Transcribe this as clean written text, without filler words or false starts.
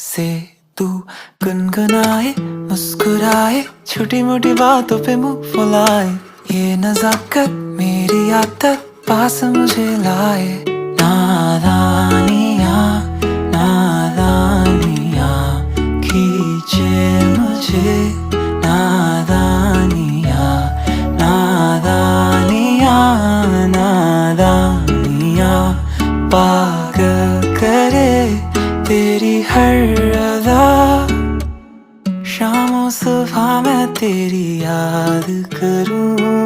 से तू गुनगुनाए, मुस्कुराए, छोटी मोटी बातों पे मुंह फुलाए। ये नजाकत मेरी आदत पास मुझे लाए। नादानिया नादानिया खींचे मुझे। नादानिया नादानिया नादानिया पागल करे तेरी हर अदा। शामों सुबह मैं तेरी याद करूं।